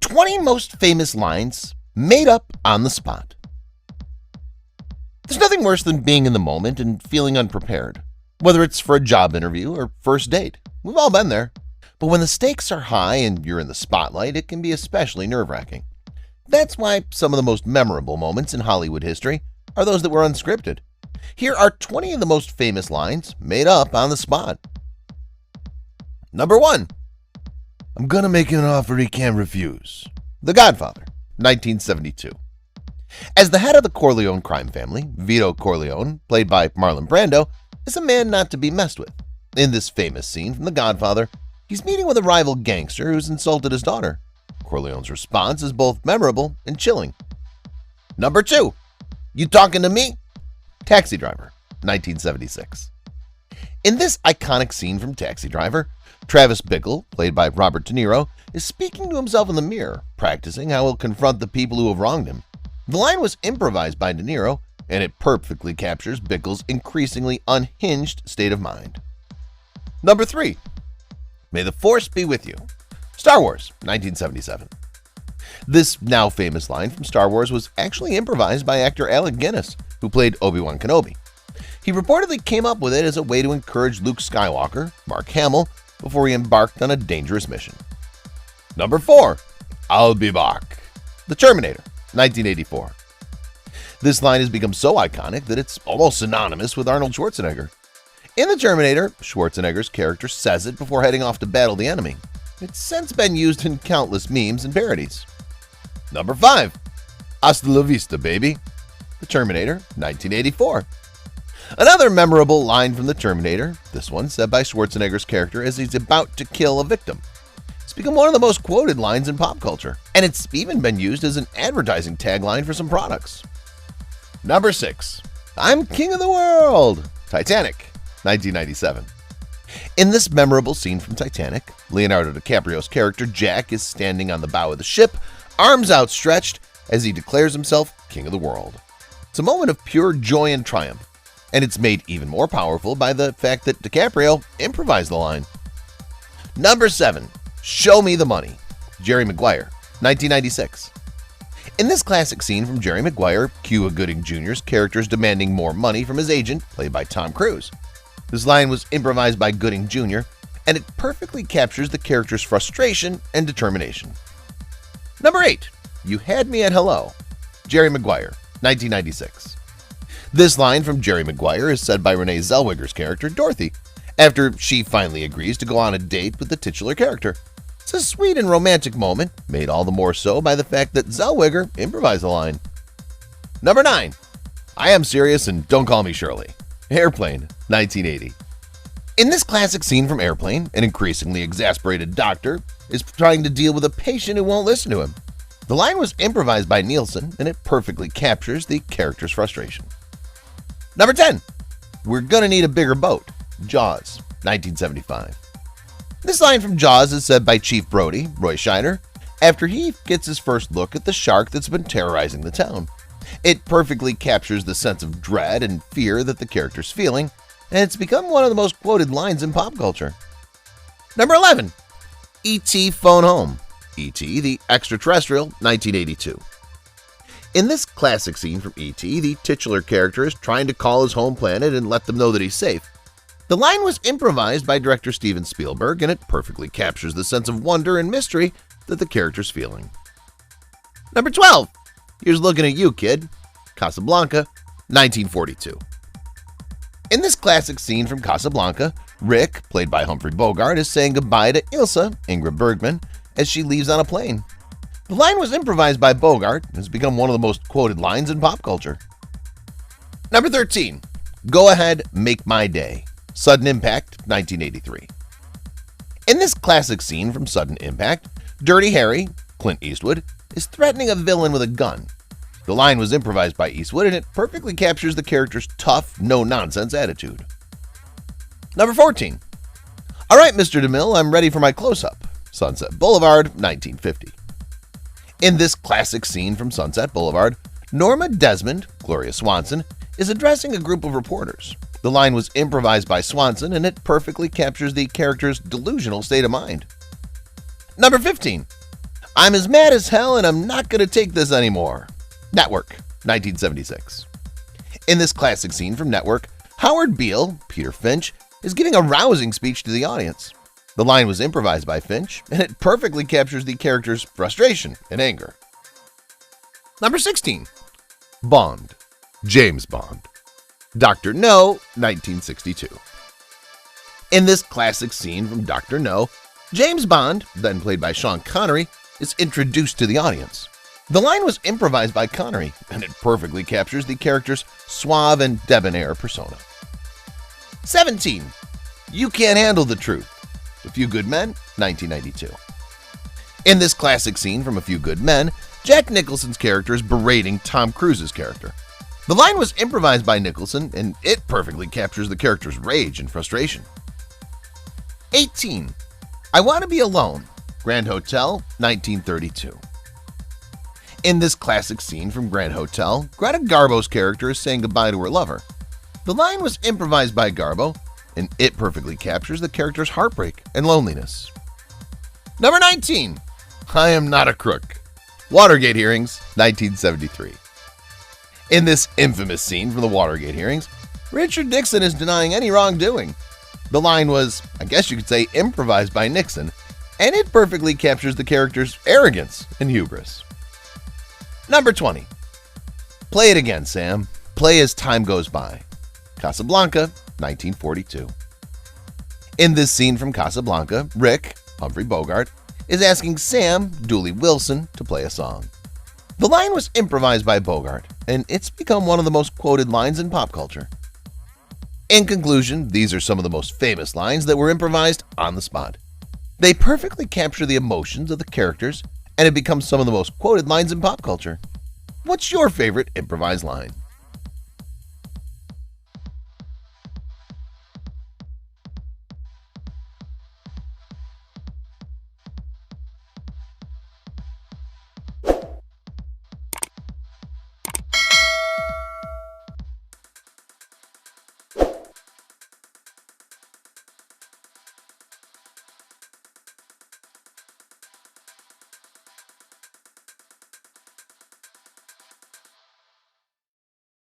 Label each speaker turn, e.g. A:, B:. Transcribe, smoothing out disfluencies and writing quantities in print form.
A: 20 most famous lines made up on the spot. There's nothing worse than being in the moment and feeling unprepared, whether it's for a job interview or first date. We've all been there. But when the stakes are high and you're in the spotlight, it can be especially nerve-wracking. That's why some of the most memorable moments in Hollywood history are those that were unscripted. Here are 20 of the most famous lines made up on the spot. Number 1. I'm gonna make an offer he can't refuse. The Godfather, 1972. As the head of the Corleone crime family, Vito Corleone, played by Marlon Brando, is a man not to be messed with. In this famous scene from The Godfather, he's meeting with a rival gangster who's insulted his daughter. Corleone's response is both memorable and chilling. Number 2. You talking to me? Taxi Driver, 1976. In this iconic scene from Taxi Driver, Travis Bickle, played by Robert De Niro, is speaking to himself in the mirror, practicing how he'll confront the people who have wronged him. The line was improvised by De Niro, and it perfectly captures Bickle's increasingly unhinged state of mind. Number 3. May the Force be with you. Star Wars, 1977. This now famous line from Star Wars was actually improvised by actor Alec Guinness, who played Obi-Wan Kenobi. He reportedly came up with it as a way to encourage Luke Skywalker, Mark Hamill, before he embarked on a dangerous mission. Number 4. I'll be back. The Terminator, 1984. This line has become so iconic that it's almost synonymous with Arnold Schwarzenegger. In The Terminator, Schwarzenegger's character says it before heading off to battle the enemy. It's since been used in countless memes and parodies. Number 5. Hasta la vista, baby. The Terminator, 1984. Another memorable line from The Terminator, this one said by Schwarzenegger's character as he's about to kill a victim. It's become one of the most quoted lines in pop culture, and it's even been used as an advertising tagline for some products. Number 6. I'm king of the world. Titanic, 1997. In this memorable scene from Titanic, Leonardo DiCaprio's character Jack is standing on the bow of the ship, arms outstretched, as he declares himself king of the world. It's a moment of pure joy and triumph, and it's made even more powerful by the fact that DiCaprio improvised the line. Number 7. Show me the money. Jerry Maguire, 1996. In this classic scene from Jerry Maguire, Cuba Gooding Jr.'s character is demanding more money from his agent, played by Tom Cruise. This line was improvised by Gooding Jr., and it perfectly captures the character's frustration and determination. Number 8. You had me at hello. Jerry Maguire, 1996. This line from Jerry Maguire is said by Renee Zellweger's character, Dorothy, after she finally agrees to go on a date with the titular character. It's a sweet and romantic moment, made all the more so by the fact that Zellweger improvised the line. Number 9. I am serious and don't call me Shirley. Airplane, 1980. In this classic scene from Airplane, an increasingly exasperated doctor is trying to deal with a patient who won't listen to him. The line was improvised by Nielsen, and it perfectly captures the character's frustration. Number 10. We're gonna need a bigger boat. Jaws, 1975. This line from Jaws is said by Chief Brody, Roy Scheider, after he gets his first look at the shark that's been terrorizing the town. It perfectly captures the sense of dread and fear that the character's feeling, and it's become one of the most quoted lines in pop culture. Number 11. E.T. Phone Home. E.T. the Extraterrestrial, 1982. In this classic scene from E.T., the titular character is trying to call his home planet and let them know that he's safe. The line was improvised by director Steven Spielberg, and it perfectly captures the sense of wonder and mystery that the character's feeling. Number 12. Here's looking at you, kid. Casablanca, 1942. In this classic scene from Casablanca, Rick, played by Humphrey Bogart, is saying goodbye to Ilsa, Ingrid Bergman, as she leaves on a plane. The line was improvised by Bogart and has become one of the most quoted lines in pop culture. Number 13. Go ahead, make my day. Sudden Impact, 1983. In this classic scene from Sudden Impact, Dirty Harry, Clint Eastwood, is threatening a villain with a gun. The line was improvised by Eastwood, and it perfectly captures the character's tough, no-nonsense attitude. Number 14. All right, Mr. DeMille, I'm ready for my close-up. Sunset Boulevard, 1950. In this classic scene from Sunset Boulevard, Norma Desmond, Gloria Swanson, is addressing a group of reporters. The line was improvised by Swanson, and it perfectly captures the character's delusional state of mind. Number 15. I'm as mad as hell and I'm not going to take this anymore. Network, 1976. In this classic scene from Network, Howard Beale, Peter Finch, is giving a rousing speech to the audience. The line was improvised by Finch, and it perfectly captures the character's frustration and anger. Number 16. Bond, James Bond. Dr. No, 1962. In this classic scene from Dr. No, James Bond, then played by Sean Connery, is introduced to the audience. The line was improvised by Connery, and it perfectly captures the character's suave and debonair persona. 17. You Can't Handle the Truth. A Few Good Men, 1992. In this classic scene from A Few Good Men, Jack Nicholson's character is berating Tom Cruise's character. The line was improvised by Nicholson, and it perfectly captures the character's rage and frustration. 18. I Want to Be Alone, Grand Hotel, 1932. In this classic scene from Grand Hotel, Greta Garbo's character is saying goodbye to her lover. The line was improvised by Garbo, and it perfectly captures the character's heartbreak and loneliness. Number 19. I Am Not a Crook, Watergate Hearings, 1973. In this infamous scene from the Watergate hearings, Richard Nixon is denying any wrongdoing. The line was, I guess you could say, improvised by Nixon, and it perfectly captures the character's arrogance and hubris. Number 20. Play It Again, Sam. Play As Time Goes By. Casablanca, 1942. In this scene from Casablanca, Rick, Humphrey Bogart, is asking Sam, Dooley Wilson, to play a song. The line was improvised by Bogart, and it's become one of the most quoted lines in pop culture. In conclusion, these are some of the most famous lines that were improvised on the spot. They perfectly capture the emotions of the characters and have become some of the most quoted lines in pop culture. What's your favorite improvised line?